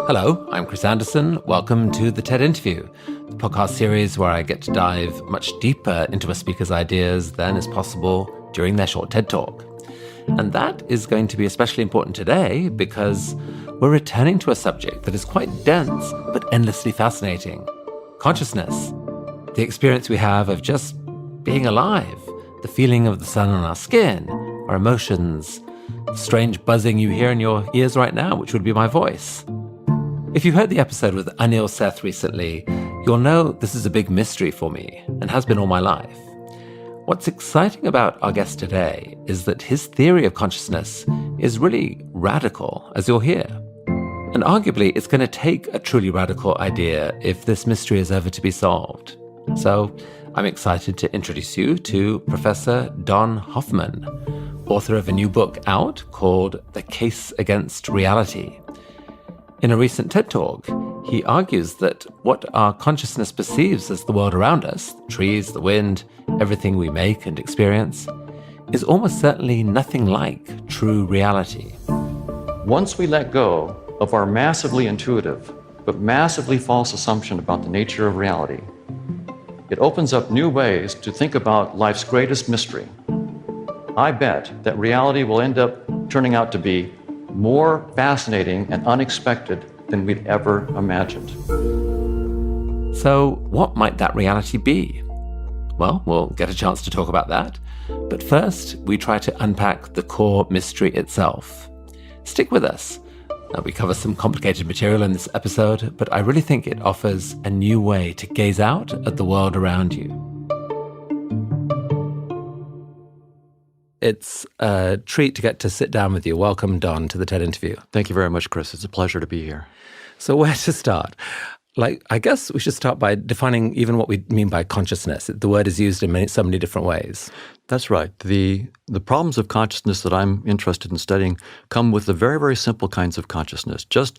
Hello, I'm Chris Anderson. Welcome to the TED Interview, the podcast series where I get to dive much deeper into a speaker's ideas than is possible during their short TED Talk. And that is going to be especially important today because we're returning to a subject that is quite dense but endlessly fascinating. Consciousness. The experience we have of just being alive, the feeling of the sun on our skin, our emotions, the strange buzzing you hear in your ears right now, which would be my voice. If you heard the episode with Anil Seth recently, you'll know this is a big mystery for me and has been all my life. What's exciting about our guest today is that his theory of consciousness is really radical, as you'll hear. And arguably, it's going to take a truly radical idea if this mystery is ever to be solved. So I'm excited to introduce you to Professor Don Hoffman, author of a new book out called The Case Against Reality. In a recent TED Talk, he argues that what our consciousness perceives as the world around us, the trees, the wind, everything we make and experience, is almost certainly nothing like true reality. Once we let go of our massively intuitive but massively false assumption about the nature of reality, it opens up new ways to think about life's greatest mystery. I bet that reality will end up turning out to be more fascinating and unexpected than we'd ever imagined. So what might that reality be? Well, we'll get a chance to talk about that. But first, we try to unpack the core mystery itself. Stick with us. Now, we cover some complicated material in this episode, but I really think it offers a new way to gaze out at the world around you. It's a treat to get to sit down with you. Welcome, Don, to the TED Interview. Thank you very much, Chris. It's a pleasure to be here. So where to start? I guess we should start by defining even what we mean by consciousness. The word is used in so many different ways. That's right. The problems of consciousness that I'm interested in studying come with the very, very simple kinds of consciousness. Just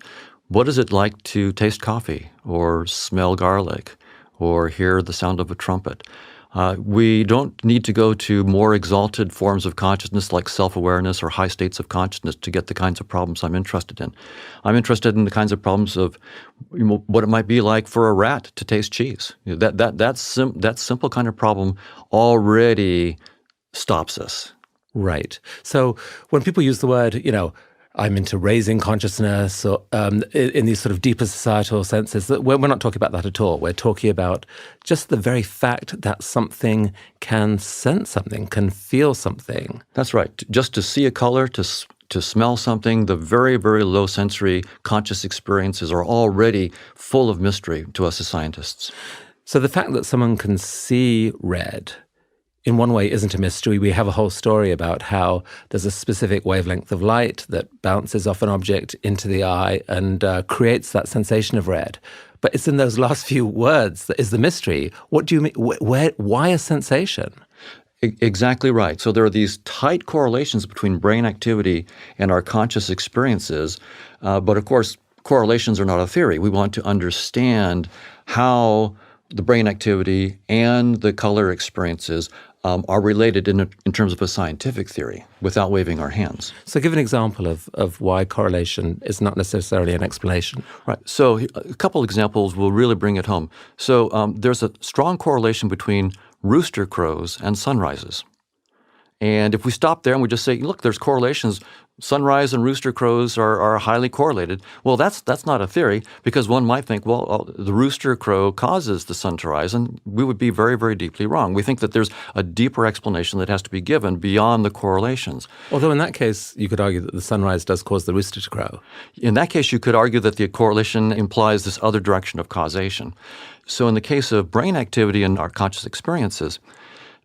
what is it like to taste coffee or smell garlic or hear the sound of a trumpet? We don't need to go to more exalted forms of consciousness like self-awareness or high states of consciousness to get the kinds of problems I'm interested in. I'm interested in the kinds of problems of what it might be like for a rat to taste cheese. That simple kind of problem already stops us. Right. So when people use the word, I'm into raising consciousness or in these sort of deeper societal senses, we're not talking about that at all. We're talking about just the very fact that something can sense something, can feel something. That's right. Just to see a color, to smell something, the very, very low sensory conscious experiences are already full of mystery to us as scientists. So the fact that someone can see red in one way isn't a mystery. We have a whole story about how there's a specific wavelength of light that bounces off an object into the eye and creates that sensation of red. But it's in those last few words that is the mystery. What do you mean? Why a sensation? Exactly right. So there are these tight correlations between brain activity and our conscious experiences. But of course, correlations are not a theory. We want to understand how the brain activity and the color experiences are related in terms of a scientific theory without waving our hands. So give an example of why correlation is not necessarily an explanation. Right. So a couple examples will really bring it home. So there's a strong correlation between rooster crows and sunrises. And if we stop there and we just say, look, there's correlations, sunrise and rooster crows are highly correlated. Well, that's not a theory, because one might think, well, the rooster crow causes the sun to rise, and we would be very, very deeply wrong. We think that there's a deeper explanation that has to be given beyond the correlations. Although in that case, you could argue that the sunrise does cause the rooster to crow. In that case, you could argue that the correlation implies this other direction of causation. So in the case of brain activity and our conscious experiences,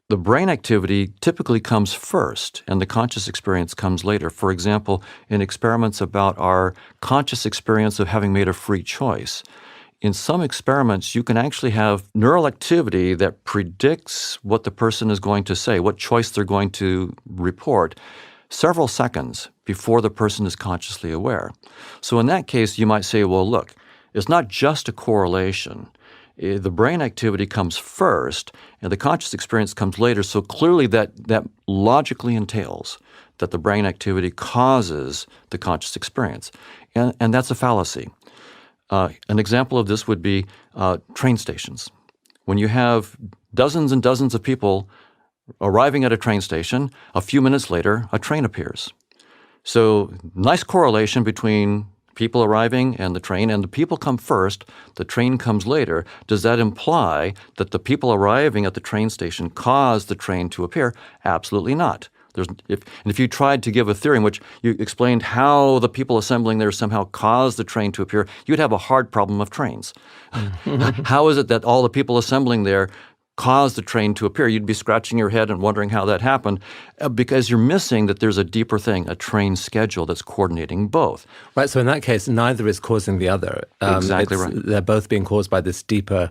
the brain activity typically comes first, and the conscious experience comes later. For example, in experiments about our conscious experience of having made a free choice, in some experiments, you can actually have neural activity that predicts what the person is going to say, what choice they're going to report, several seconds before the person is consciously aware. So in that case, you might say, well, look, it's not just a correlation. The brain activity comes first, and the conscious experience comes later. So clearly that logically entails that the brain activity causes the conscious experience. And that's a fallacy. An example of this would be train stations. When you have dozens and dozens of people arriving at a train station, a few minutes later, a train appears. So nice correlation between people arriving and the train, and the people come first, the train comes later. Does that imply that the people arriving at the train station caused the train to appear? Absolutely not. If you tried to give a theory in which you explained how the people assembling there somehow caused the train to appear, you'd have a hard problem of trains. How is it that all the people assembling there caused the train to appear? You'd be scratching your head and wondering how that happened because you're missing that there's a deeper thing, a train schedule that's coordinating both. Right, so in that case, neither is causing the other. Exactly right. They're both being caused by this deeper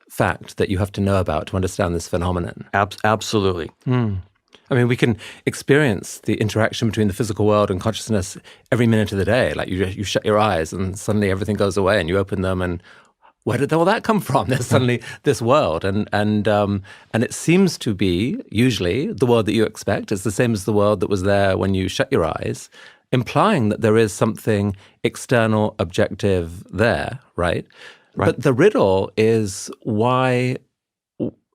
fact that you have to know about to understand this phenomenon. Absolutely. I mean, we can experience the interaction between the physical world and consciousness every minute of the day. Like you shut your eyes and suddenly everything goes away and you open them and where did all that come from? There's suddenly this world. And it seems to be usually the world that you expect. It's the same as the world that was there when you shut your eyes, implying that there is something external, objective there, right? But the riddle is why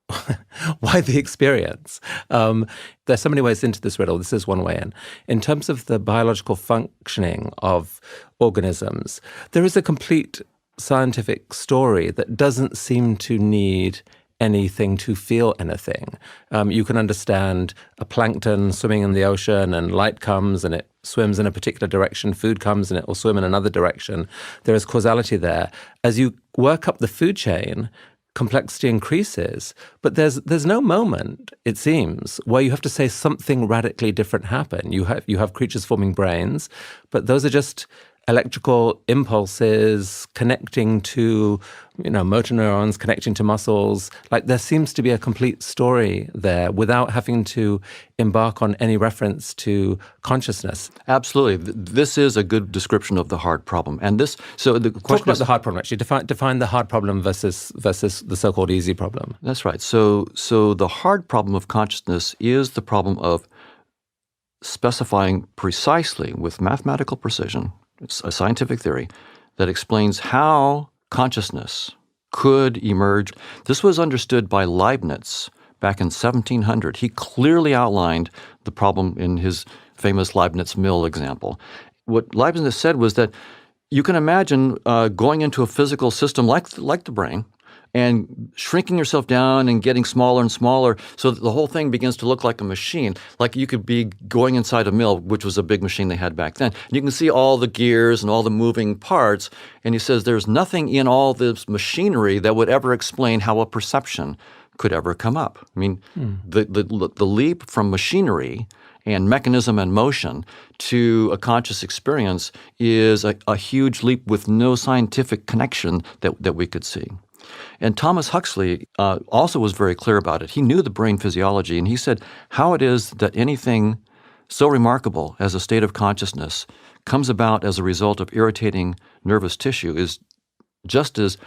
the experience? There's so many ways into this riddle. This is one way in. In terms of the biological functioning of organisms, there is a complete scientific story that doesn't seem to need anything to feel anything. You can understand a plankton swimming in the ocean and light comes and it swims in a particular direction, food comes and it will swim in another direction. There is causality there. As you work up the food chain, complexity increases, but there's no moment, it seems, where you have to say something radically different happened. You have creatures forming brains, but those are just electrical impulses connecting to, motor neurons, connecting to muscles. Like there seems to be a complete story there without having to embark on any reference to consciousness. Absolutely. This is a good description of the hard problem. And the question Talk about the hard problem, actually. Define the hard problem versus the so-called easy problem. That's right. So the hard problem of consciousness is the problem of specifying precisely with mathematical precision, it's a scientific theory that explains how consciousness could emerge. This was understood by Leibniz back in 1700. He clearly outlined the problem in his famous Leibniz mill example. What Leibniz said was that you can imagine going into a physical system like the brain and shrinking yourself down and getting smaller and smaller so that the whole thing begins to look like a machine. Like you could be going inside a mill, which was a big machine they had back then. And you can see all the gears and all the moving parts. And he says there's nothing in all this machinery that would ever explain how a perception could ever come up. I mean, the leap from machinery and mechanism and motion to a conscious experience is a huge leap with no scientific connection that we could see. And Thomas Huxley also was very clear about it. He knew the brain physiology, and he said how it is that anything so remarkable as a state of consciousness comes about as a result of irritating nervous tissue is just as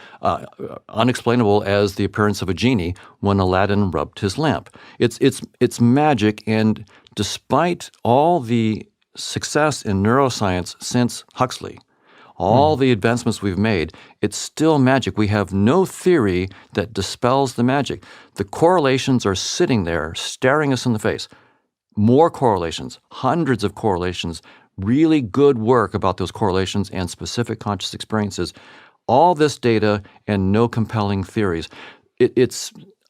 unexplainable as the appearance of a genie when Aladdin rubbed his lamp. It's magic, and despite all the success in neuroscience since Huxley, all the advancements we've made, it's still magic. We have no theory that dispels the magic. The correlations are sitting there staring us in the face. More correlations, hundreds of correlations, really good work about those correlations and specific conscious experiences. All this data and no compelling theories.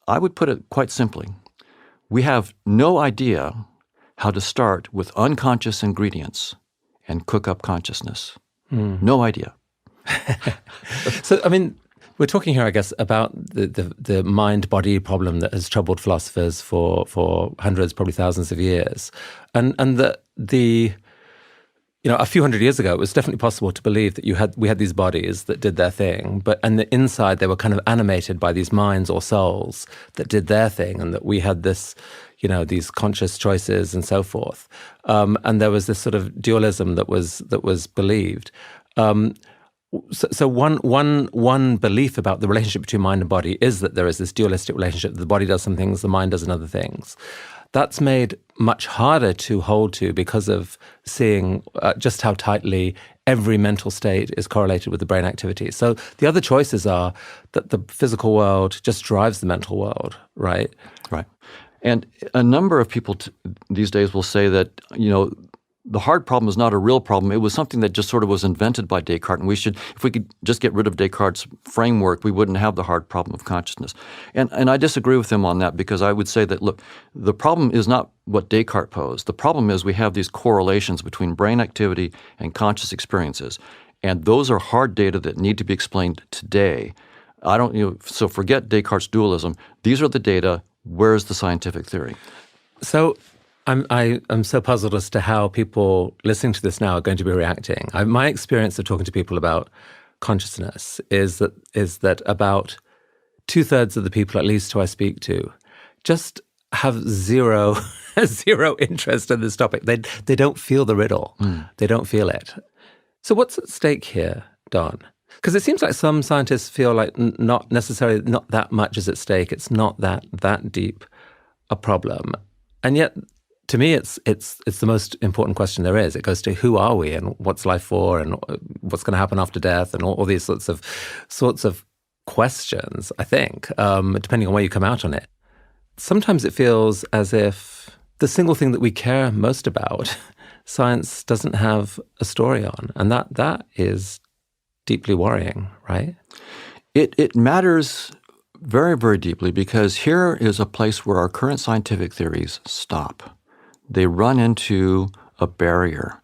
I would put it quite simply, we have no idea how to start with unconscious ingredients and cook up consciousness. No idea. So, I mean, we're talking here, I guess, about the mind-body problem that has troubled philosophers for hundreds, probably thousands of years. And a few hundred years ago, it was definitely possible to believe that we had these bodies that did their thing, and the inside they were kind of animated by these minds or souls that did their thing, and that we had this, these conscious choices and so forth. And there was this sort of dualism that was believed. So one belief about the relationship between mind and body is that there is this dualistic relationship. The body does some things, the mind does other things. That's made much harder to hold to because of seeing just how tightly every mental state is correlated with the brain activity. So the other choices are that the physical world just drives the mental world, right? Right. And a number of people these days will say that, the hard problem is not a real problem. It was something that just sort of was invented by Descartes, and if we could just get rid of Descartes' framework, we wouldn't have the hard problem of consciousness. And I disagree with him on that, because I would say that, look, the problem is not what Descartes posed. The problem is we have these correlations between brain activity and conscious experiences, and those are hard data that need to be explained today. So forget Descartes' dualism. These are the data. Where's the scientific theory? So I'm so puzzled as to how people listening to this now are going to be reacting. My experience of talking to people about consciousness is that about 2/3 of the people, at least who I speak to, just have zero interest in this topic. They don't feel the riddle. They don't feel it. So what's at stake here, Don? Because it seems like some scientists feel like not that much is at stake. It's not that deep a problem, and yet, to me, it's the most important question there is. It goes to who are we and what's life for and what's going to happen after death and all these sorts of questions, I think, depending on where you come out on it. Sometimes it feels as if the single thing that we care most about, science doesn't have a story on. And that is deeply worrying, right? It matters very, very deeply, because here is a place where our current scientific theories stop. They run into a barrier.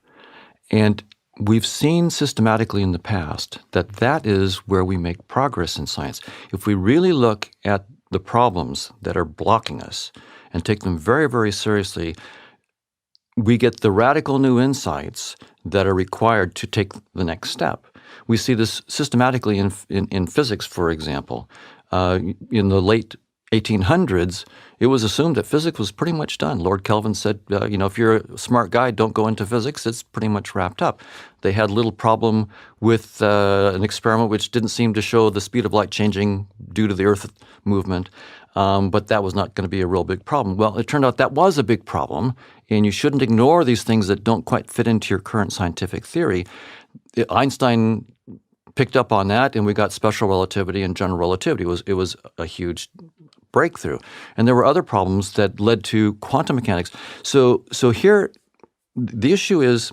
And we've seen systematically in the past that is where we make progress in science. If we really look at the problems that are blocking us and take them very, very seriously, we get the radical new insights that are required to take the next step. We see this systematically in physics, for example. In the late 1800s, it was assumed that physics was pretty much done. Lord Kelvin said, if you're a smart guy, don't go into physics. It's pretty much wrapped up. They had a little problem with an experiment which didn't seem to show the speed of light changing due to the Earth movement, but that was not going to be a real big problem. Well, it turned out that was a big problem, and you shouldn't ignore these things that don't quite fit into your current scientific theory. Einstein picked up on that, and we got special relativity and general relativity. It was a huge breakthrough. And there were other problems that led to quantum mechanics. So here, the issue is,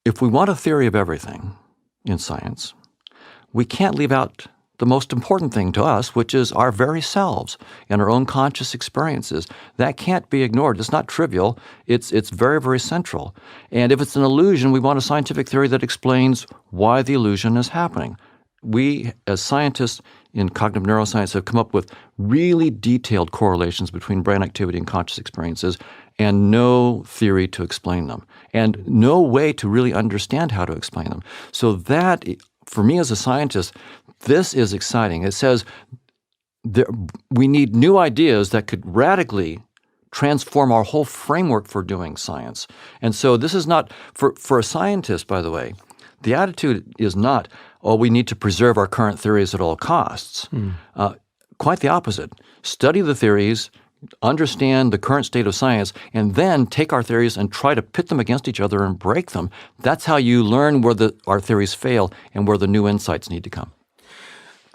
if we want a theory of everything in science, we can't leave out the most important thing to us, which is our very selves and our own conscious experiences. That can't be ignored. It's not trivial. It's very, very central. And if it's an illusion, we want a scientific theory that explains why the illusion is happening. We, as scientists in cognitive neuroscience, have come up with really detailed correlations between brain activity and conscious experiences, and no theory to explain them, and no way to really understand how to explain them. So that, for me as a scientist, this is exciting. It says we need new ideas that could radically transform our whole framework for doing science. And so this is not, for a scientist, by the way, the attitude is not, we need to preserve our current theories at all costs. Quite the opposite. Study the theories, understand the current state of science, and then take our theories and try to pit them against each other and break them. That's how you learn where our theories fail and where the new insights need to come.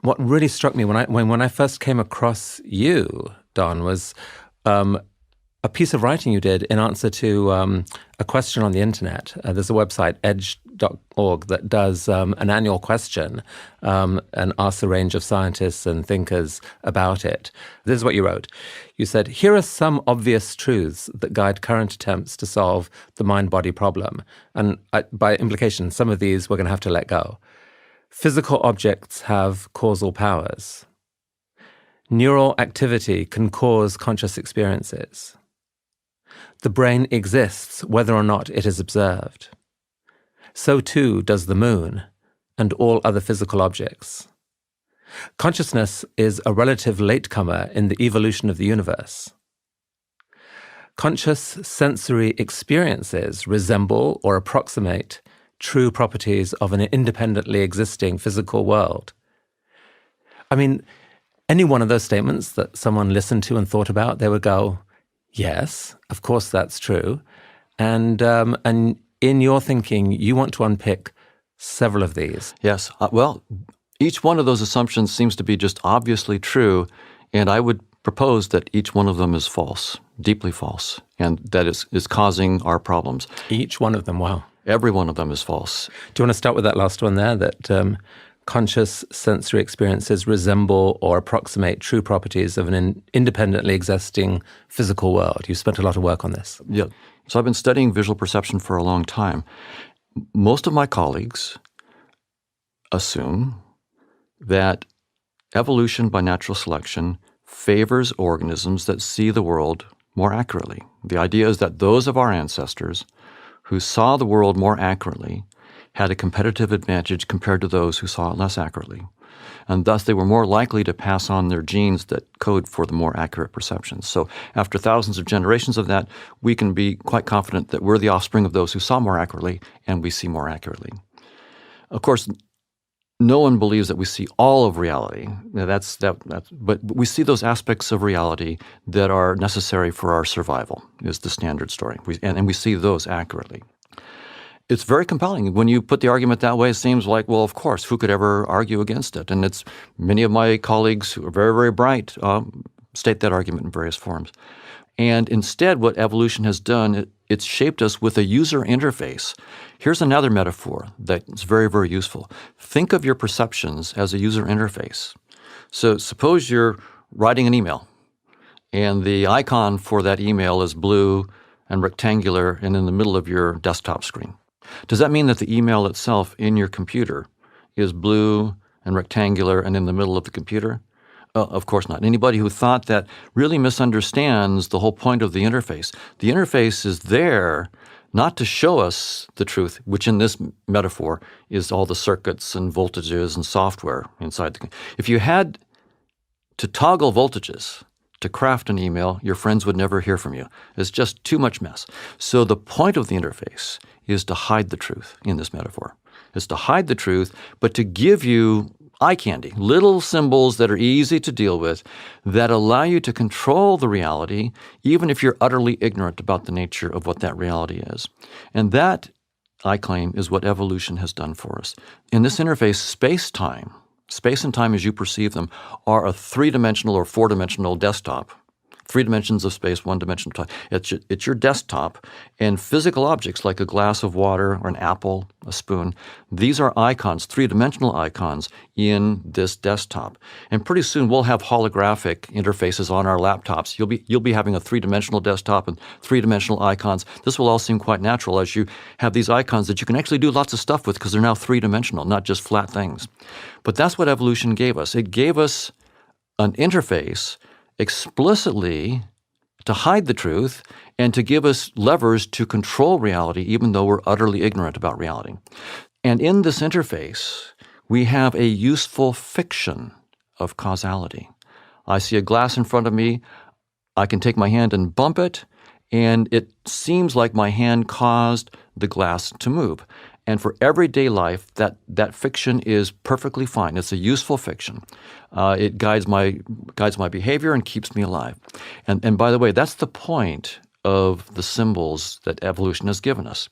What really struck me when I first came across you, Don, was a piece of writing you did in answer to a question on the internet. There's a website, edge.org, that does an annual question and asks a range of scientists and thinkers about it. This is what you wrote. You said, here are some obvious truths that guide current attempts to solve the mind-body problem. And by implication, some of these we're going to have to let go. Physical objects have causal powers. Neural activity can cause conscious experiences. The brain exists whether or not it is observed. So too does the moon and all other physical objects. Consciousness is a relative latecomer in the evolution of the universe. Conscious sensory experiences resemble or approximate true properties of an independently existing physical world. I mean, any one of those statements that someone listened to and thought about, they would go, yes, of course that's true. And in your thinking, you want to unpick several of these. Yes. Well, each one of those assumptions seems to be just obviously true, and I would propose that each one of them is false, deeply false, and that is causing our problems. Each one of them, wow. Every one of them is false. Do you want to start with that last one there, that conscious sensory experiences resemble or approximate true properties of an independently existing physical world? You spent a lot of work on this. Yeah. So I've been studying visual perception for a long time. Most of my colleagues assume that evolution by natural selection favors organisms that see the world more accurately. The idea is that those of our ancestors who saw the world more accurately had a competitive advantage compared to those who saw it less accurately. And thus they were more likely to pass on their genes that code for the more accurate perceptions. So after thousands of generations of that, we can be quite confident that we're the offspring of those who saw more accurately and we see more accurately. Of course, no one believes that we see all of reality. But we see those aspects of reality that are necessary for our survival, is the standard story. And we see those accurately. It's very compelling. When you put the argument that way, it seems like, well, of course, who could ever argue against it? And it's many of my colleagues who are very, very bright state that argument in various forms. And instead, what evolution has done, it's shaped us with a user interface. Here's another metaphor that's very, very useful. Think of your perceptions as a user interface. So suppose you're writing an email, and the icon for that email is blue and rectangular and in the middle of your desktop screen. Does that mean that the email itself in your computer is blue and rectangular and in the middle of the computer? Of course not. Anybody who thought that really misunderstands the whole point of the interface. The interface is there not to show us the truth, which in this metaphor is all the circuits and voltages and software inside the. If you had to toggle voltages to craft an email, your friends would never hear from you. It's just too much mess. So the point of the interface is to hide the truth in this metaphor. It's to hide the truth, but to give you eye candy, little symbols that are easy to deal with that allow you to control the reality, even if you're utterly ignorant about the nature of what that reality is. And that, I claim, is what evolution has done for us. In this interface, space and time as you perceive them, are a three-dimensional or four-dimensional desktop. 3 dimensions of space, 1 dimension of time. It's your desktop, and physical objects like a glass of water or an apple, a spoon, these are icons, 3-dimensional icons in this desktop. And pretty soon we'll have holographic interfaces on our laptops. You'll be having a 3-dimensional desktop and 3-dimensional icons. This will all seem quite natural as you have these icons that you can actually do lots of stuff with because they're now 3-dimensional, not just flat things. But that's what evolution gave us. It gave us an interface explicitly to hide the truth and to give us levers to control reality even though we're utterly ignorant about reality. And in this interface, we have a useful fiction of causality. I see a glass in front of me, I can take my hand and bump it, and it seems like my hand caused the glass to move. And for everyday life, that fiction is perfectly fine. It's a useful fiction. It guides my behavior and keeps me alive. And by the way, that's the point of the symbols that evolution has given us.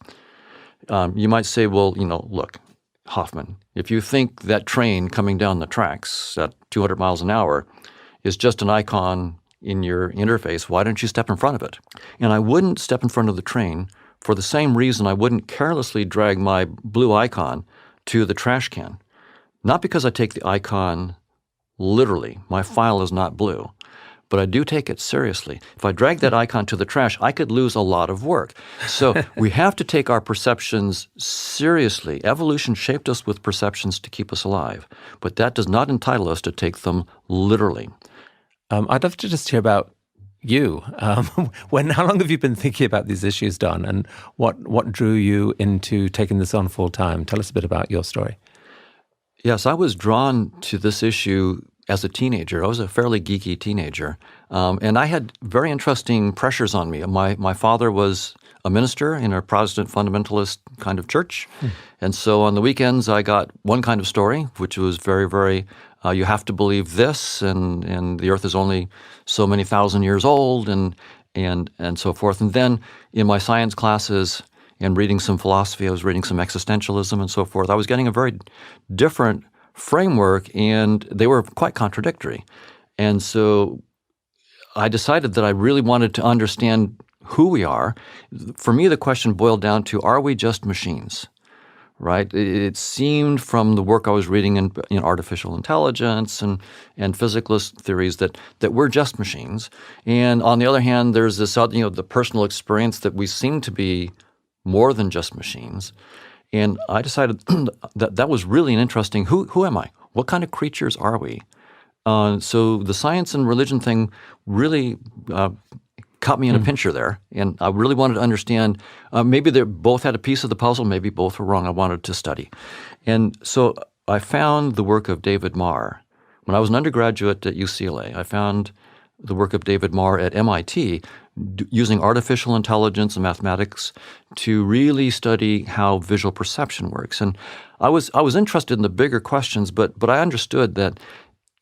You might say, well, look, Hoffman, if you think that train coming down the tracks at 200 miles an hour is just an icon in your interface, why don't you step in front of it? And I wouldn't step in front of the train for the same reason I wouldn't carelessly drag my blue icon to the trash can. Not because I take the icon literally. My file is not blue. But I do take it seriously. If I drag that icon to the trash, I could lose a lot of work. So we have to take our perceptions seriously. Evolution shaped us with perceptions to keep us alive. But that does not entitle us to take them literally. I'd love to just hear about you. How long have you been thinking about these issues, Don, and what drew you into taking this on full time? Tell us a bit about your story. Yes, I was drawn to this issue as a teenager. I was a fairly geeky teenager, and I had very interesting pressures on me. My father was a minister in a Protestant fundamentalist kind of church, and so on the weekends I got one kind of story, which was very, very you have to believe this, and the earth is only so many thousand years old, and so forth. And then in my science classes and reading some philosophy. I was reading some existentialism and so forth. I was getting a very different framework, and they were quite contradictory. And so I decided that I really wanted to understand who we are. For me, the question boiled down to, are we just machines? Right? It seemed from the work I was reading in artificial intelligence and physicalist theories that we're just machines. And on the other hand, there's this other, the personal experience that we seem to be more than just machines. And I decided that was really an interesting, who am I? What kind of creatures are we? So the science and religion thing really caught me in a pincher there, and I really wanted to understand. Maybe they both had a piece of the puzzle, maybe both were wrong. I wanted to study. And so I found the work of David Marr. When I was an undergraduate at UCLA, I found the work of David Marr at MIT using artificial intelligence and mathematics to really study how visual perception works. And I was interested in the bigger questions, but I understood that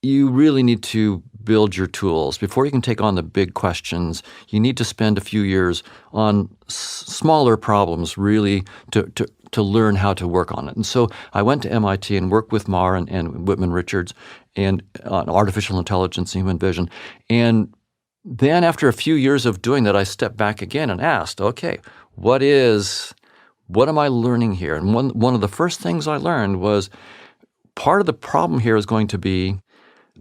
you really need to build your tools. Before you can take on the big questions, you need to spend a few years on smaller problems really to learn how to work on it. And so I went to MIT and worked with Marr and Whitman Richards and on artificial intelligence and human vision. And then after a few years of doing that, I stepped back again and asked, okay, what am I learning here? And one of the first things I learned was part of the problem here is going to be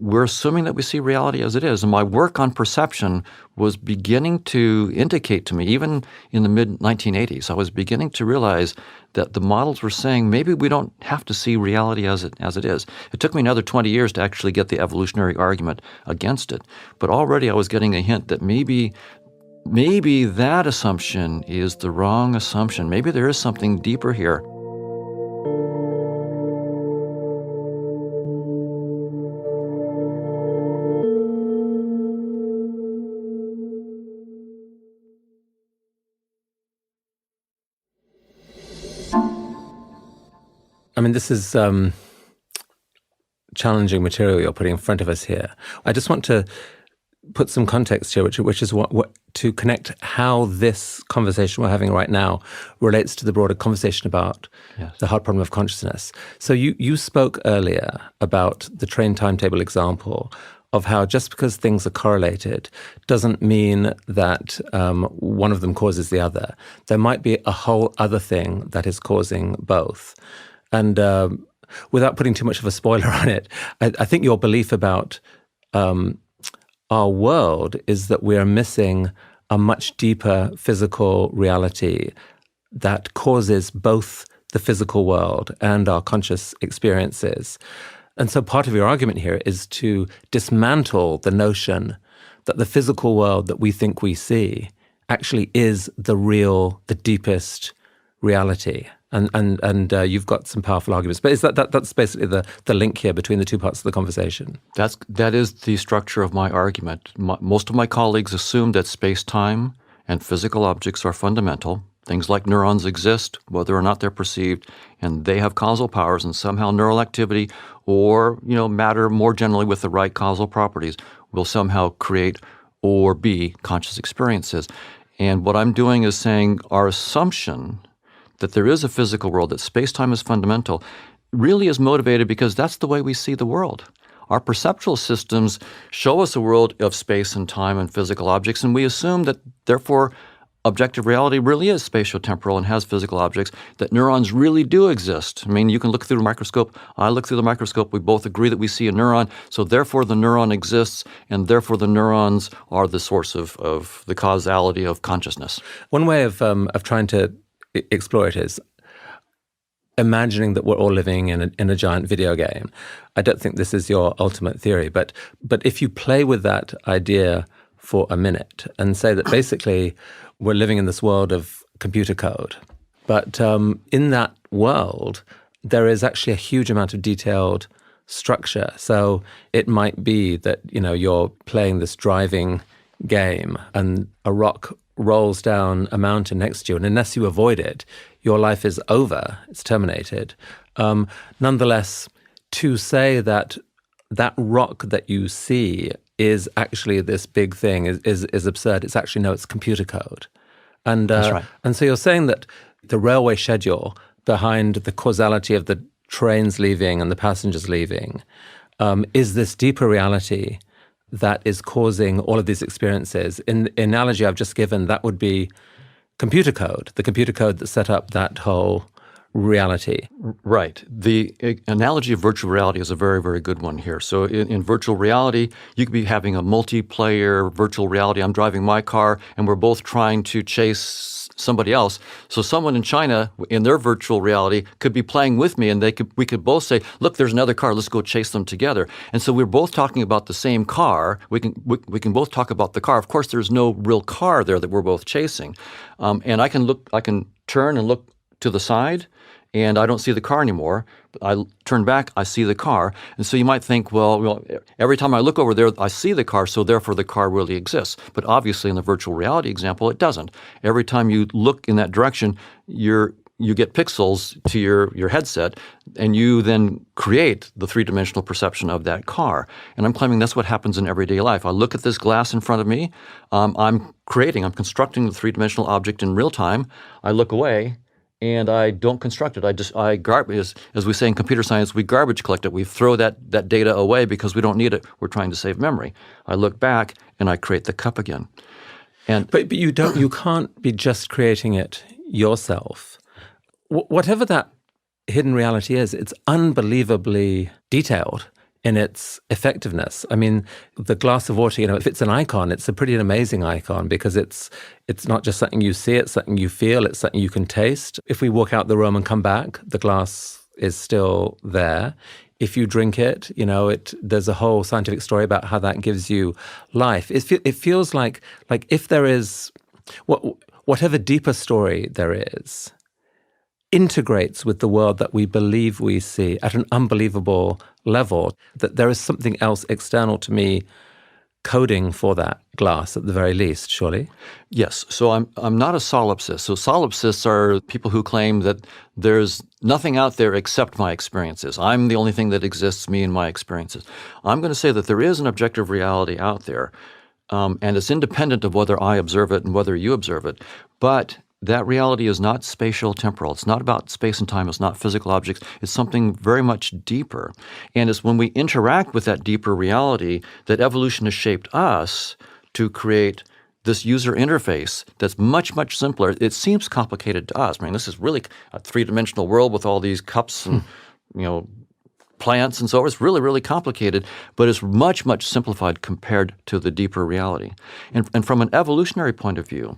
we're assuming that we see reality as it is. And my work on perception was beginning to indicate to me, even in the mid-1980s, I was beginning to realize that the models were saying maybe we don't have to see reality as it is. It took me another 20 years to actually get the evolutionary argument against it. But already I was getting a hint that maybe that assumption is the wrong assumption. Maybe there is something deeper here. I mean, this is challenging material you're putting in front of us here. I just want to put some context here, which is what to connect how this conversation we're having right now relates to the broader conversation about the hard problem of consciousness. So you spoke earlier about the train timetable example of how just because things are correlated doesn't mean that one of them causes the other. There might be a whole other thing that is causing both. And without putting too much of a spoiler on it, I think your belief about our world is that we are missing a much deeper physical reality that causes both the physical world and our conscious experiences. And so part of your argument here is to dismantle the notion that the physical world that we think we see actually is the deepest reality. And you've got some powerful arguments. But is that's basically the link here between the two parts of the conversation? That is the structure of my argument. Most of my colleagues assume that space-time and physical objects are fundamental. Things like neurons exist, whether or not they're perceived, and they have causal powers, and somehow neural activity or matter more generally with the right causal properties will somehow create or be conscious experiences. And what I'm doing is saying our assumption that there is a physical world, that space-time is fundamental, really is motivated because that's the way we see the world. Our perceptual systems show us a world of space and time and physical objects, and we assume that, therefore, objective reality really is spatiotemporal and has physical objects, that neurons really do exist. I mean, you can look through the microscope, I look through the microscope, we both agree that we see a neuron, so therefore the neuron exists, and therefore the neurons are the source of the causality of consciousness. One way of trying to explore it is imagining that we're all living in a giant video game. I don't think this is your ultimate theory, but if you play with that idea for a minute and say that basically we're living in this world of computer code, but in that world there is actually a huge amount of detailed structure. So it might be that you're playing this driving game and a rock rolls down a mountain next to you, and unless you avoid it, your life is over, it's terminated. Nonetheless, to say that rock that you see is actually this big thing is absurd. It's actually, no, it's computer code. And that's right. And so you're saying that the railway schedule behind the causality of the trains leaving and the passengers leaving is this deeper reality that is causing all of these experiences. In the analogy I've just given, that would be computer code, the computer code that set up that whole reality. Right. The analogy of virtual reality is a very, very good one here. So in virtual reality, you could be having a multiplayer virtual reality. I'm driving my car, and we're both trying to chase somebody else. So someone in China, in their virtual reality, could be playing with me, and we could both say, look, there's another car. Let's go chase them together. And so we're both talking about the same car. We can both talk about the car. Of course, there's no real car there that we're both chasing. And I can turn and look to the side, and I don't see the car anymore. I turn back, I see the car. And so you might think, well, every time I look over there, I see the car, so therefore the car really exists. But obviously in the virtual reality example, it doesn't. Every time you look in that direction, you get pixels to your headset, and you then create the three-dimensional perception of that car. And I'm claiming that's what happens in everyday life. I look at this glass in front of me. I'm constructing the three-dimensional object in real time. I look away, and I don't construct it. I garbage, as we say in computer science, we garbage collect it. We throw that data away because we don't need it. We're trying to save memory. I look back and I create the cup again. But you can't be just creating it yourself. Whatever that hidden reality is, it's unbelievably detailed in its effectiveness. I mean, the glass of water, if it's an icon, it's a pretty amazing icon because it's not just something you see, it's something you feel, it's something you can taste. If we walk out the room and come back, the glass is still there. If you drink it, there's a whole scientific story about how that gives you life. It feels like if there is, whatever deeper story there is, integrates with the world that we believe we see at an unbelievable level, that there is something else external to me coding for that glass at the very least, surely? Yes. So I'm not a solipsist. So solipsists are people who claim that there's nothing out there except my experiences. I'm the only thing that exists, me and my experiences. I'm going to say that there is an objective reality out there, and it's independent of whether I observe it and whether you observe it. But that reality is not spatial temporal. It's not about space and time. It's not physical objects. It's something very much deeper. And it's when we interact with that deeper reality that evolution has shaped us to create this user interface that's much, much simpler. It seems complicated to us. I mean, this is really a three-dimensional world with all these cups and, plants and so on. It's really, really complicated, but it's much, much simplified compared to the deeper reality. And from an evolutionary point of view,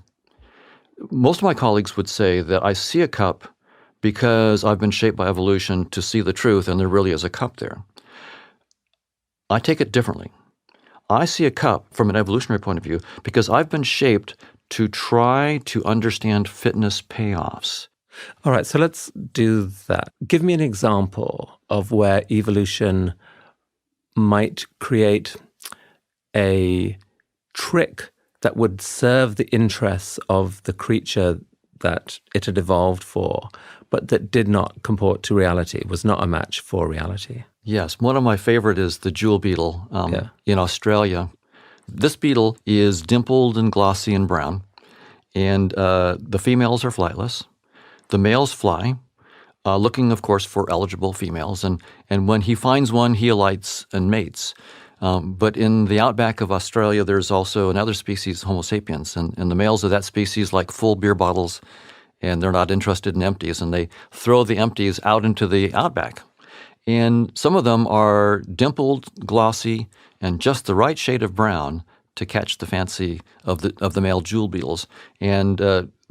most of my colleagues would say that I see a cup because I've been shaped by evolution to see the truth, and there really is a cup there. I take it differently. I see a cup from an evolutionary point of view because I've been shaped to try to understand fitness payoffs. All right, so let's do that. Give me an example of where evolution might create a trick that would serve the interests of the creature that it had evolved for, but that did not comport to reality, was not a match for reality. Yes, one of my favorite is the jewel beetle in Australia. This beetle is dimpled and glossy and brown, and the females are flightless. The males fly, looking, of course, for eligible females, and when he finds one, he alights and mates. But in the outback of Australia, there's also another species, Homo sapiens, and the males of that species like full beer bottles, and they're not interested in empties, and they throw the empties out into the outback. And some of them are dimpled, glossy, and just the right shade of brown to catch the fancy of the male jewel beetles. And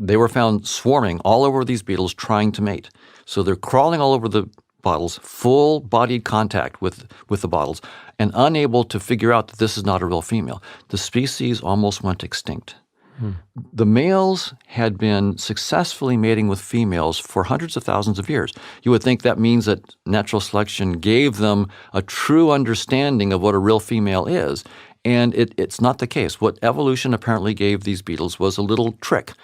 they were found swarming all over these beetles trying to mate. So they're crawling all over the bottles, full-bodied contact with the bottles, and unable to figure out that this is not a real female. The species almost went extinct. The males had been successfully mating with females for hundreds of thousands of years. You would think that means that natural selection gave them a true understanding of what a real female is, and it's not the case. What evolution apparently gave these beetles was a little trick,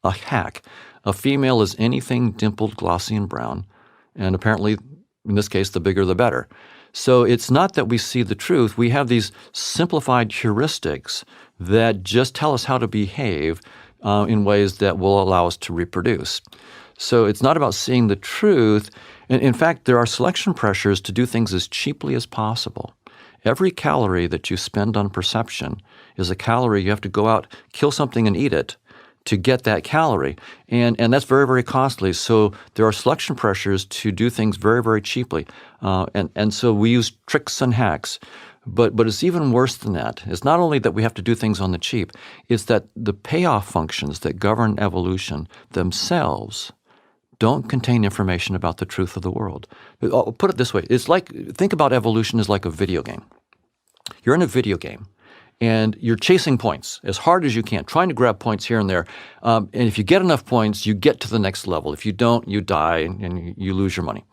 a hack. A female is anything dimpled, glossy, and brown, and apparently, in this case, the bigger the better. So it's not that we see the truth. We have these simplified heuristics that just tell us how to behave in ways that will allow us to reproduce. So it's not about seeing the truth. In fact, there are selection pressures to do things as cheaply as possible. Every calorie that you spend on perception is a calorie you have to go out, kill something and eat it to get that calorie. And that's very, very costly. So there are selection pressures to do things very, very cheaply. And so we use tricks and hacks. But it's even worse than that. It's not only that we have to do things on the cheap, it's that the payoff functions that govern evolution themselves don't contain information about the truth of the world. I'll put it this way. It's like, think about evolution as like a video game. You're in a video game, and you're chasing points as hard as you can, trying to grab points here and there. And if you get enough points, you get to the next level. If you don't, you die and you lose your money.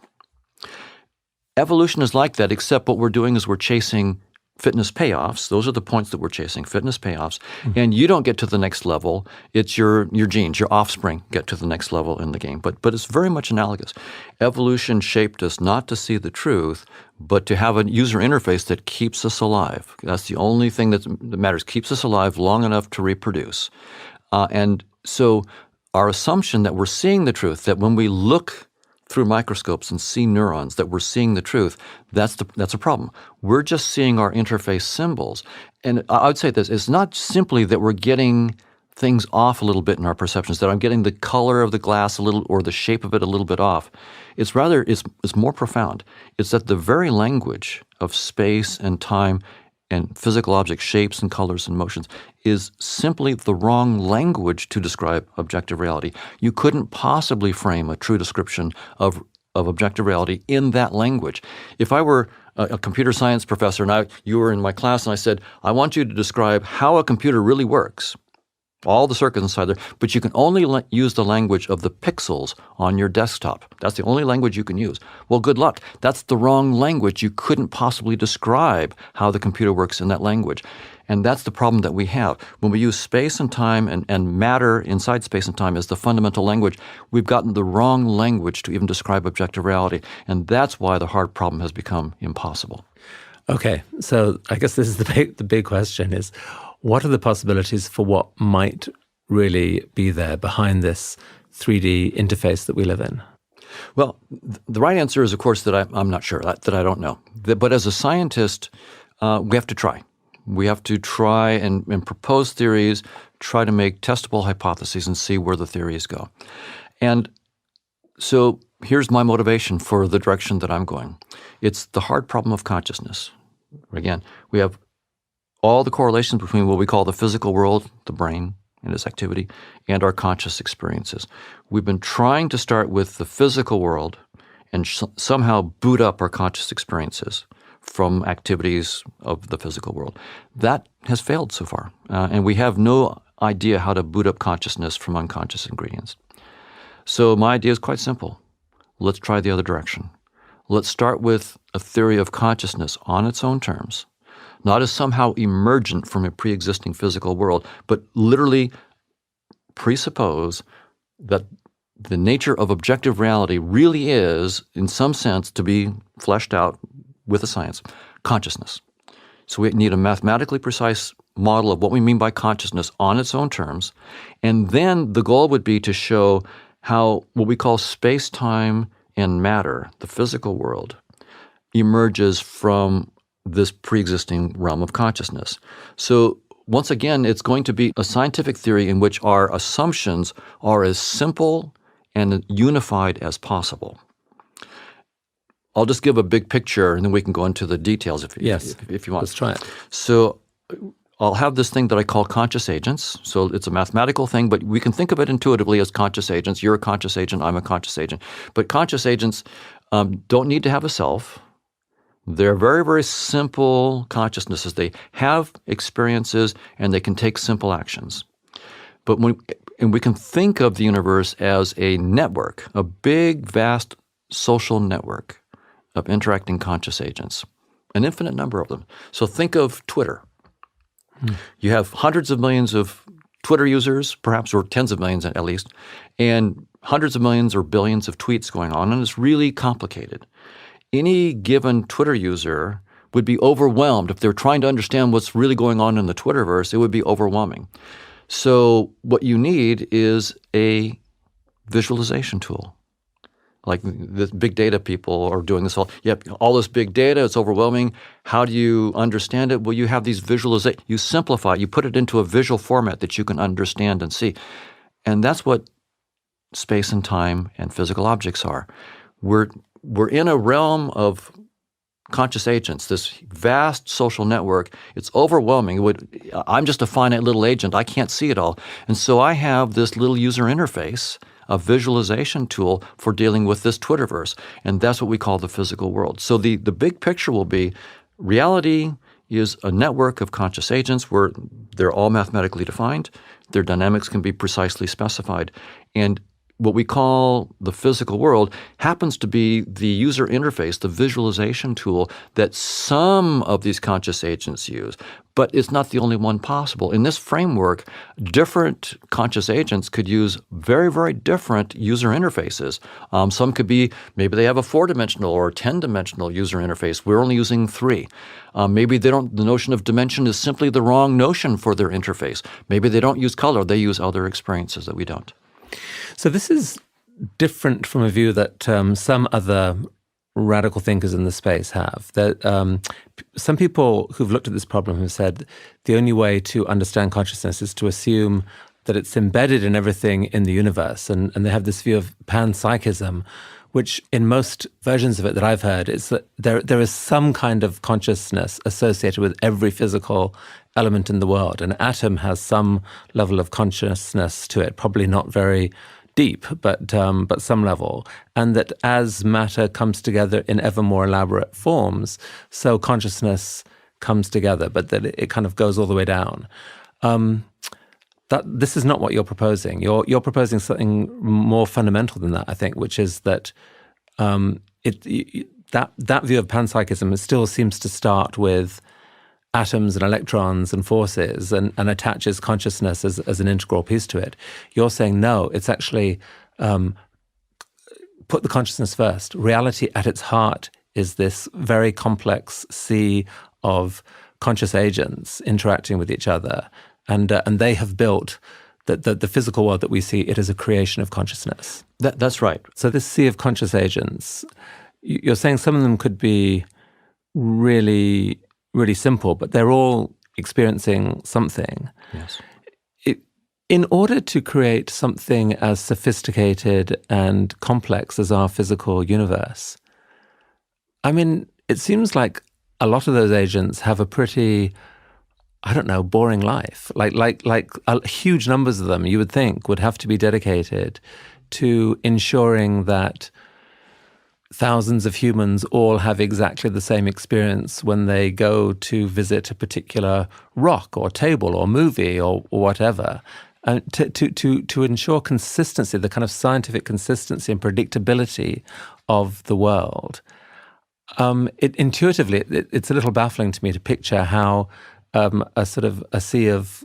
Evolution is like that, except what we're doing is we're chasing fitness payoffs. Those are the points that we're chasing, fitness payoffs. Mm-hmm. And you don't get to the next level. It's your genes, your offspring get to the next level in the game. But it's very much analogous. Evolution shaped us not to see the truth, but to have a user interface that keeps us alive. That's the only thing that matters, keeps us alive long enough to reproduce. And so our assumption that we're seeing the truth, that when we look through microscopes and see neurons, that we're seeing the truth, that's a problem. We're just seeing our interface symbols. And I would say this, it's not simply that we're getting things off a little bit in our perceptions, that I'm getting the color of the glass a little or the shape of it a little bit off. It's rather, it's more profound. It's that the very language of space and time and physical object shapes and colors and motions is simply the wrong language to describe objective reality. You couldn't possibly frame a true description of objective reality in that language. If I were a computer science professor and you were in my class and I said, I want you to describe how a computer really works, all the circuits inside there, but you can only use the language of the pixels on your desktop. That's the only language you can use. Well, good luck. That's the wrong language. You couldn't possibly describe how the computer works in that language. And that's the problem that we have. When we use space and time and matter inside space and time as the fundamental language, we've gotten the wrong language to even describe objective reality. And that's why the hard problem has become impossible. Okay, so I guess this is the big question is, what are the possibilities for what might really be there behind this 3D interface that we live in? Well, the right answer is, of course, that I'm not sure, that I don't know. But as a scientist, we have to try. We have to try and propose theories, try to make testable hypotheses and see where the theories go. And so here's my motivation for the direction that I'm going. It's the hard problem of consciousness. Again, we have all the correlations between what we call the physical world, the brain and its activity, and our conscious experiences. We've been trying to start with the physical world and somehow boot up our conscious experiences from activities of the physical world. That has failed so far, and we have no idea how to boot up consciousness from unconscious ingredients. So my idea is quite simple. Let's try the other direction. Let's start with a theory of consciousness on its own terms, not as somehow emergent from a pre-existing physical world, but literally presuppose that the nature of objective reality really is, in some sense, to be fleshed out with a science, consciousness. So we need a mathematically precise model of what we mean by consciousness on its own terms, and then the goal would be to show how what we call space-time and matter, the physical world, emerges from this pre-existing realm of consciousness. So once again, it's going to be a scientific theory in which our assumptions are as simple and unified as possible. I'll just give a big picture, and then we can go into the details if you want. Let's try it. So I'll have this thing that I call conscious agents. So it's a mathematical thing, but we can think of it intuitively as conscious agents. You're a conscious agent. I'm a conscious agent. But conscious agents don't need to have a self. They're very, very simple consciousnesses. They have experiences, and they can take simple actions. But we can think of the universe as a network, a big, vast social network of interacting conscious agents, an infinite number of them. So think of Twitter. You have hundreds of millions of Twitter users, perhaps, or tens of millions at least, and hundreds of millions or billions of tweets going on, and it's really complicated. Any given Twitter user would be overwhelmed. If they're trying to understand what's really going on in the Twitterverse, it would be overwhelming. So what you need is a visualization tool. Like the big data people are doing this all this big data, it's overwhelming. How do you understand it? Well, you have these visualizations. You simplify it. You put it into a visual format that you can understand and see. And that's what space and time and physical objects are. We're in a realm of conscious agents, this vast social network. It's overwhelming. I'm just a finite little agent. I can't see it all. And so I have this little user interface, a visualization tool for dealing with this Twitterverse. And that's what we call the physical world. So the big picture will be reality is a network of conscious agents where they're all mathematically defined. Their dynamics can be precisely specified. And what we call the physical world happens to be the user interface, the visualization tool that some of these conscious agents use. But it's not the only one possible. In this framework, different conscious agents could use very, very different user interfaces. Some could be, maybe they have a 4-dimensional or 10-dimensional user interface. We're only using 3. Maybe the notion of dimension is simply the wrong notion for their interface. Maybe they don't use color. They use other experiences that we don't. So this is different from a view that some other radical thinkers in the space have. That some people who've looked at this problem have said the only way to understand consciousness is to assume that it's embedded in everything in the universe. And they have this view of panpsychism, which in most versions of it that I've heard is that there is some kind of consciousness associated with every physical element in the world. An atom has some level of consciousness to it, probably not very deep, but some level. And that as matter comes together in ever more elaborate forms, so consciousness comes together, but that it kind of goes all the way down. That this is not what you're proposing. You're proposing something more fundamental than that, I think, which is that that view of panpsychism still seems to start with atoms and electrons and forces and attaches consciousness as an integral piece to it. You're saying, no, it's actually put the consciousness first. Reality at its heart is this very complex sea of conscious agents interacting with each other. And they have built the physical world that we see, it is a creation of consciousness. That's right. So this sea of conscious agents, you're saying some of them could be really, really simple, but they're all experiencing something. Yes. In order to create something as sophisticated and complex as our physical universe, I mean, it seems like a lot of those agents have a pretty, I don't know, boring life. Like huge numbers of them, you would think, would have to be dedicated to ensuring that thousands of humans all have exactly the same experience when they go to visit a particular rock or table or movie or whatever. To ensure consistency, the kind of scientific consistency and predictability of the world. Intuitively, it's a little baffling to me to picture how a sort of a sea of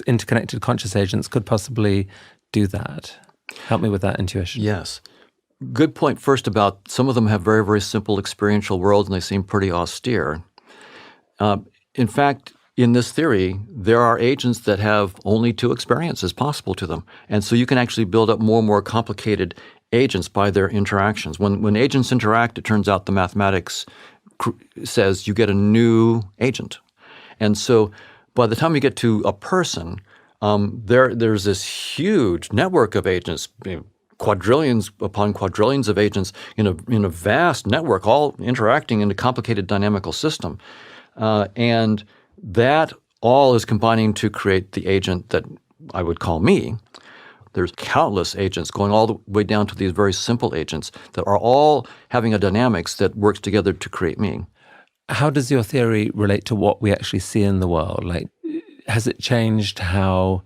interconnected conscious agents could possibly do that. Help me with that intuition. Yes. Good point first about some of them have very, very simple experiential worlds and they seem pretty austere. In fact, in this theory, there are agents that have only 2 experiences possible to them. And so you can actually build up more and more complicated agents by their interactions. When agents interact, it turns out the mathematics says you get a new agent. And so by the time you get to a person, there's this huge network of agents, quadrillions upon quadrillions of agents in a vast network, all interacting in a complicated dynamical system. And that all is combining to create the agent that I would call me. There's countless agents going all the way down to these very simple agents that are all having a dynamics that works together to create me. How does your theory relate to what we actually see in the world? Like, has it changed how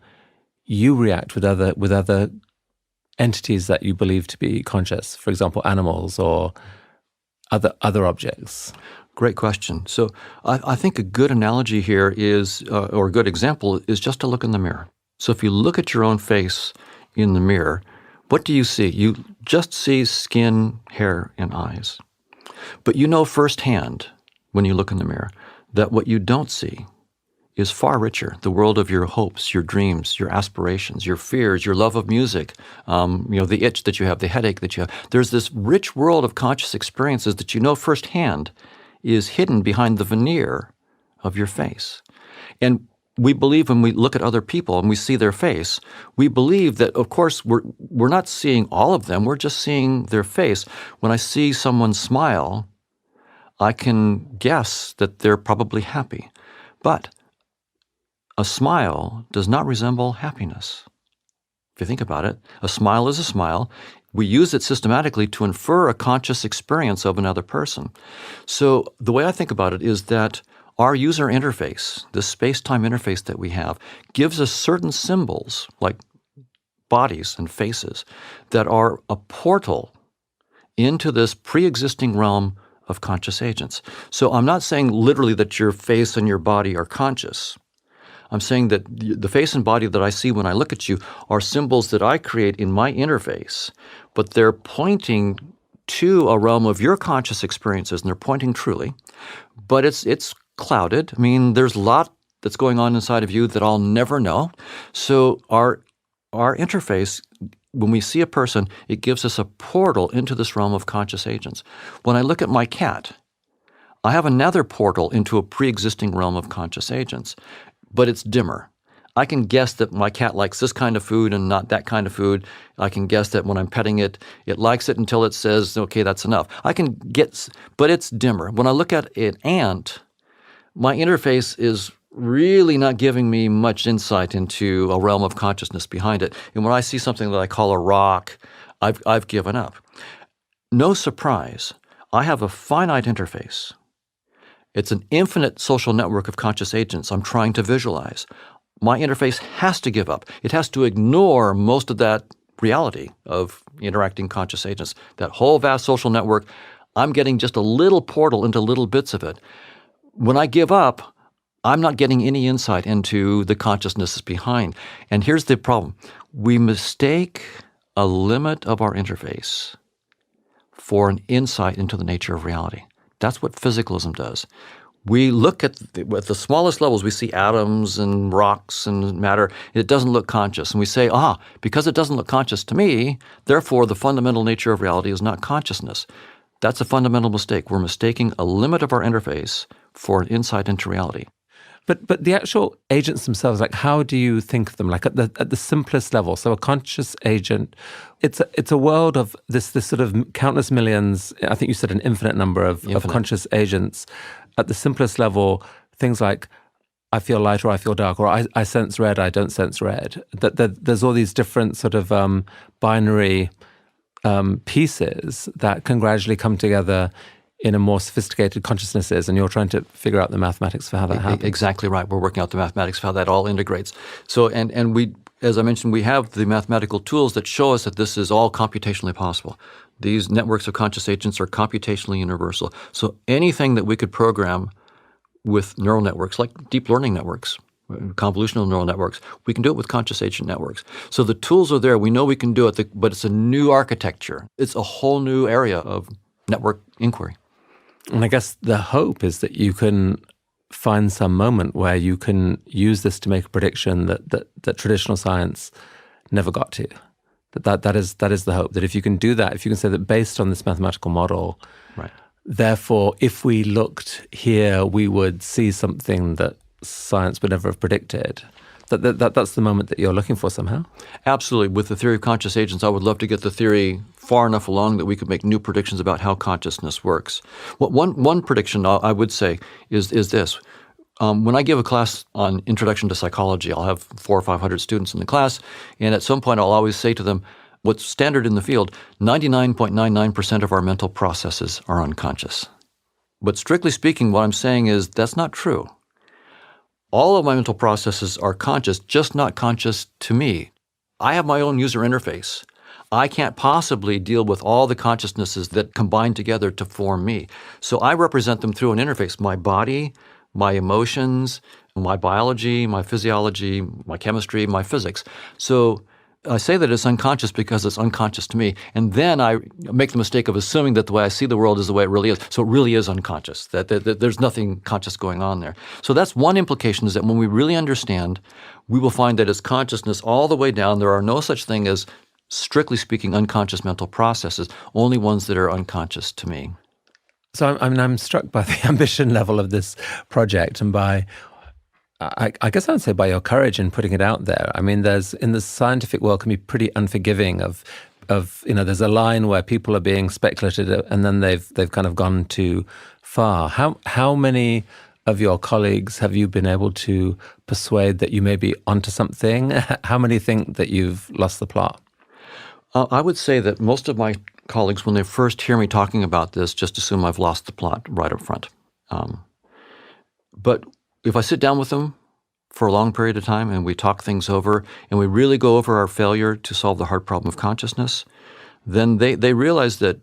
you react with other entities that you believe to be conscious? For example, animals or other objects? Great question. So I think a good analogy here is, or a good example, is just to look in the mirror. So if you look at your own face in the mirror, what do you see? You just see skin, hair, and eyes. But you know firsthand when you look in the mirror that what you don't see is far richer. The world of your hopes, your dreams, your aspirations, your fears, your love of music, the itch that you have, the headache that you have. There's this rich world of conscious experiences that you know firsthand is hidden behind the veneer of your face. And we believe when we look at other people and we see their face, we believe that, of course, we're not seeing all of them. We're just seeing their face. When I see someone smile, I can guess that they're probably happy. But a smile does not resemble happiness. If you think about it, a smile is a smile. We use it systematically to infer a conscious experience of another person. So the way I think about it is that our user interface, this space-time interface that we have, gives us certain symbols, like bodies and faces, that are a portal into this pre-existing realm of conscious agents. So I'm not saying literally that your face and your body are conscious. I'm saying that the face and body that I see when I look at you are symbols that I create in my interface, but they're pointing to a realm of your conscious experiences, and they're pointing truly. But it's clouded. I mean, there's a lot that's going on inside of you that I'll never know. So our interface, when we see a person, it gives us a portal into this realm of conscious agents. When I look at my cat, I have another portal into a pre-existing realm of conscious agents, but it's dimmer. I can guess that my cat likes this kind of food and not that kind of food. I can guess that when I'm petting it, it likes it until it says, okay, that's enough. I can get, but it's dimmer. When I look at an ant, my interface is really not giving me much insight into a realm of consciousness behind it. And when I see something that I call a rock, I've given up. No surprise, I have a finite interface. It's an infinite social network of conscious agents I'm trying to visualize. My interface has to give up. It has to ignore most of that reality of interacting conscious agents. That whole vast social network, I'm getting just a little portal into little bits of it. When I give up, I'm not getting any insight into the consciousness behind. And here's the problem. We mistake a limit of our interface for an insight into the nature of reality. That's what physicalism does. We look at the smallest levels, we see atoms and rocks and matter. It doesn't look conscious. And we say, because it doesn't look conscious to me, therefore the fundamental nature of reality is not consciousness. That's a fundamental mistake. We're mistaking a limit of our interface for an insight into reality. But the actual agents themselves, like how do you think of them? Like at the simplest level, so a conscious agent, it's a world of this sort of countless millions. I think you said an infinite number of conscious agents. At the simplest level, things like I feel light or I feel dark, or I sense red, I don't sense red. There's all these different sort of binary pieces that can gradually come together in a more sophisticated consciousnesses, and you're trying to figure out the mathematics for how that happens. Exactly right. We're working out the mathematics for how that all integrates. So, and we, as I mentioned, we have the mathematical tools that show us that this is all computationally possible. These networks of conscious agents are computationally universal. So anything that we could program with neural networks, like deep learning networks, convolutional neural networks, we can do it with conscious agent networks. So the tools are there. We know we can do it, but it's a new architecture. It's a whole new area of network inquiry. And I guess the hope is that you can find some moment where you can use this to make a prediction that traditional science never got to. That is the hope. That if you can do that, if you can say that based on this mathematical model, right. Therefore, if we looked here, we would see something that science would never have predicted. That's the moment that you're looking for somehow? Absolutely. With the theory of conscious agents, I would love to get the theory far enough along that we could make new predictions about how consciousness works. One prediction I would say is this. When I give a class on Introduction to Psychology, I'll have 400 or 500 students in the class, and at some point I'll always say to them, what's standard in the field, 99.99% of our mental processes are unconscious. But strictly speaking, what I'm saying is that's not true. All of my mental processes are conscious, just not conscious to me. I have my own user interface. I can't possibly deal with all the consciousnesses that combine together to form me. So I represent them through an interface, my body, my emotions, my biology, my physiology, my chemistry, my physics. So I say that it's unconscious because it's unconscious to me, and then I make the mistake of assuming that the way I see the world is the way it really is. So it really is unconscious, that there's nothing conscious going on there. So that's one implication, is that when we really understand, we will find that it's consciousness all the way down. There are no such thing as, strictly speaking, unconscious mental processes, only ones that are unconscious to me. So I'm struck by the ambition level of this project, and by, I guess I would say, by your courage in putting it out there. I mean, in the scientific world can be pretty unforgiving of there's a line where people are being speculative and then they've kind of gone too far. How many of your colleagues have you been able to persuade that you may be onto something? How many think that you've lost the plot? I would say that most of my colleagues, when they first hear me talking about this, just assume I've lost the plot right up front. But if I sit down with them for a long period of time and we talk things over and we really go over our failure to solve the hard problem of consciousness, then they realize that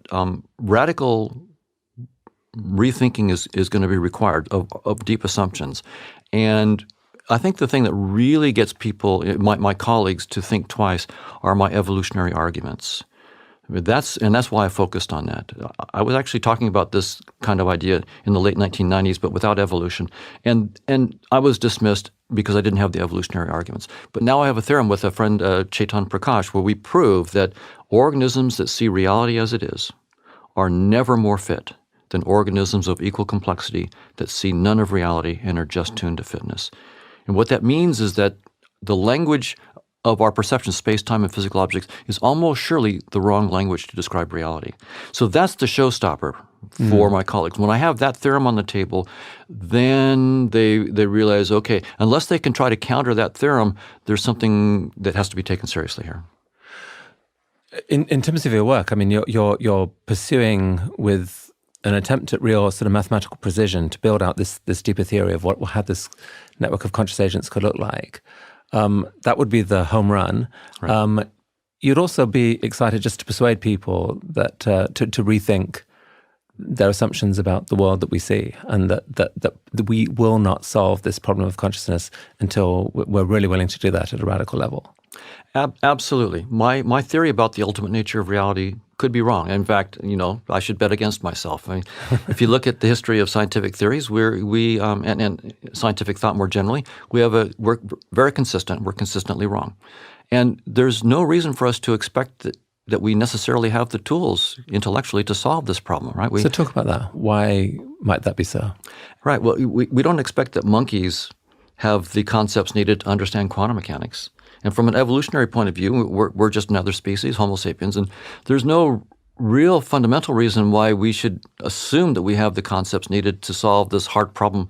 radical rethinking is going to be required of deep assumptions. And I think the thing that really gets people, my colleagues, to think twice are my evolutionary arguments. I mean, that's why I focused on that. I was actually talking about this kind of idea in the late 1990s, but without evolution. And I was dismissed because I didn't have the evolutionary arguments. But now I have a theorem with a friend, Chetan Prakash, where we prove that organisms that see reality as it is are never more fit than organisms of equal complexity that see none of reality and are just tuned to fitness. And what that means is that the language of our perception of space-time and physical objects is almost surely the wrong language to describe reality. So that's the showstopper for my colleagues. When I have that theorem on the table, then they realize, okay, unless they can try to counter that theorem, there's something that has to be taken seriously here. In terms of your work, I mean, you're pursuing with an attempt at real sort of mathematical precision to build out this deeper theory of how this network of conscious agents could look like. That would be the home run. Right. You'd also be excited just to persuade people that to rethink their assumptions about the world that we see, and that we will not solve this problem of consciousness until we're really willing to do that at a radical level. Absolutely. My theory about the ultimate nature of reality could be wrong. In fact, I should bet against myself. I mean, if you look at the history of scientific theories, and scientific thought more generally, we're very consistent. We're consistently wrong, and there's no reason for us to expect that we necessarily have the tools intellectually to solve this problem, right? So talk about that. Why might that be so? Right. Well, we don't expect that monkeys have the concepts needed to understand quantum mechanics. And from an evolutionary point of view, we're just another species, Homo sapiens, and there's no real fundamental reason why we should assume that we have the concepts needed to solve this hard problem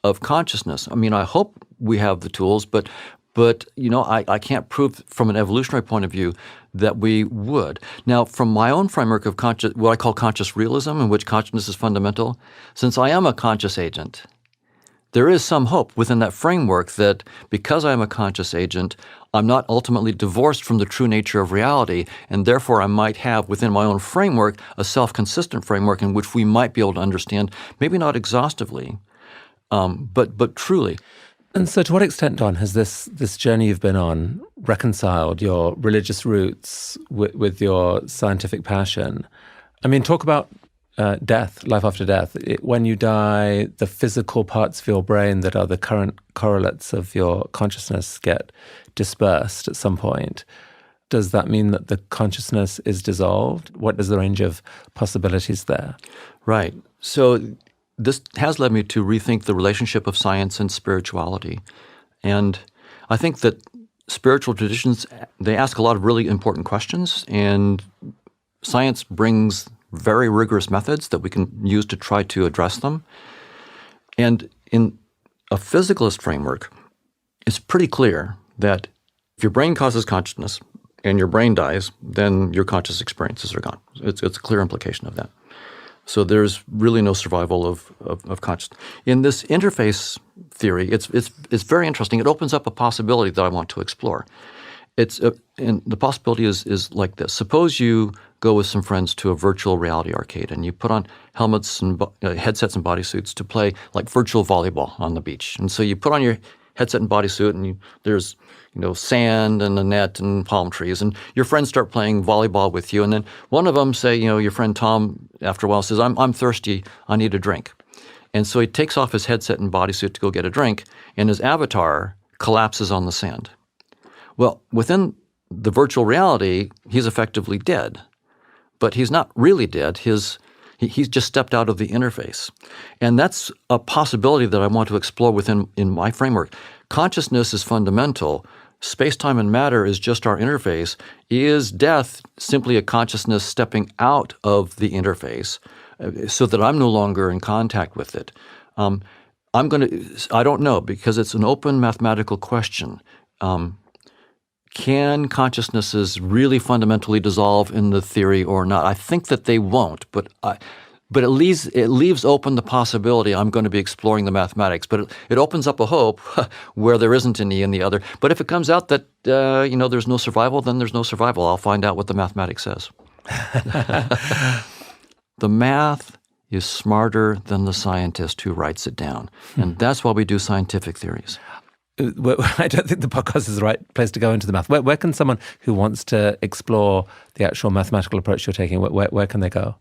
of consciousness. I mean, I hope we have the tools, but I can't prove from an evolutionary point of view that we would. Now, from my own framework of what I call conscious realism, in which consciousness is fundamental, since I am a conscious agent, there is some hope within that framework that because I am a conscious agent, I'm not ultimately divorced from the true nature of reality, and therefore I might have within my own framework a self-consistent framework in which we might be able to understand, maybe not exhaustively, but truly. And so to what extent, Don, has this journey you've been on reconciled your religious roots with your scientific passion? I mean, talk about death, life after death. When you die, the physical parts of your brain that are the current correlates of your consciousness get dispersed at some point. Does that mean that the consciousness is dissolved? What is the range of possibilities there? Right. So this has led me to rethink the relationship of science and spirituality. And I think that spiritual traditions, they ask a lot of really important questions, and science brings very rigorous methods that we can use to try to address them. And in a physicalist framework, it's pretty clear that if your brain causes consciousness and your brain dies, then your conscious experiences are gone. It's a clear implication of that. So there's really no survival of consciousness. In this interface theory, it's very interesting. It opens up a possibility that I want to explore. And the possibility is like this. Suppose you go with some friends to a virtual reality arcade and you put on helmets and headsets and bodysuits to play like virtual volleyball on the beach. And so you put on your headset and bodysuit, and there's sand and a net and palm trees, and your friends start playing volleyball with you, and then one of them, say, your friend Tom, after a while says, I'm thirsty, I need a drink. And so he takes off his headset and bodysuit to go get a drink, and his avatar collapses on the sand. Well, within the virtual reality, he's effectively dead. But he's not really dead. He's just stepped out of the interface. And that's a possibility that I want to explore in my framework. Consciousness is fundamental. Space-time and matter is just our interface. Is death simply a consciousness stepping out of the interface so that I'm no longer in contact with it? I don't know, because it's an open mathematical question. Can consciousnesses really fundamentally dissolve in the theory or not? I think that they won't, but it leaves open the possibility. I'm going to be exploring the mathematics, but it opens up a hope where there isn't any in the other. But if it comes out that there's no survival, then there's no survival. I'll find out what the mathematics says. The math is smarter than the scientist who writes it down, and that's why we do scientific theories. I don't think the podcast is the right place to go into the math. Where can someone who wants to explore the actual mathematical approach you're taking, where can they go?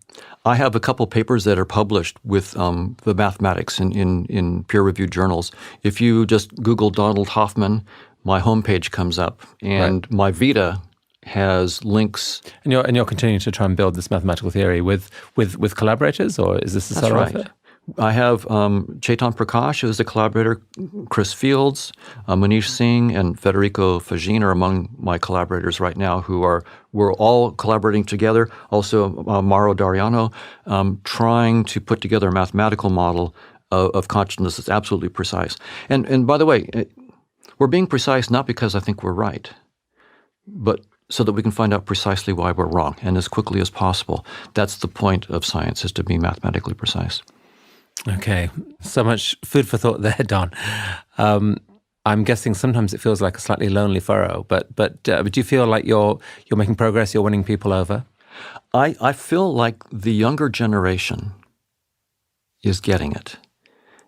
I have a couple papers that are published with the mathematics in peer-reviewed journals. If you just Google Donald Hoffman, my homepage comes up, and right. My Vita has links. And you're continuing to try and build this mathematical theory with collaborators, or is this a solo effort? I have Chetan Prakash, who is a collaborator, Chris Fields, Manish Singh, and Federico Fagin are among my collaborators right now we're all collaborating together. Also, Mauro Dariano, trying to put together a mathematical model of consciousness that's absolutely precise. And by the way, we're being precise not because I think we're right, but so that we can find out precisely why we're wrong, and as quickly as possible. That's the point of science, is to be mathematically precise. Okay, so much food for thought there, Don. I'm guessing sometimes it feels like a slightly lonely furrow, but do you feel like you're making progress, you're winning people over? I feel like the younger generation is getting it,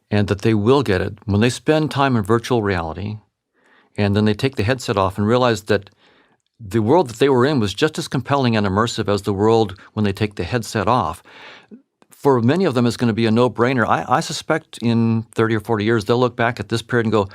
and that they will get it when they spend time in virtual reality, and then they take the headset off and realize that the world that they were in was just as compelling and immersive as the world when they take the headset off. For many of them, it's going to be a no-brainer. I suspect in 30 or 40 years, they'll look back at this period and go,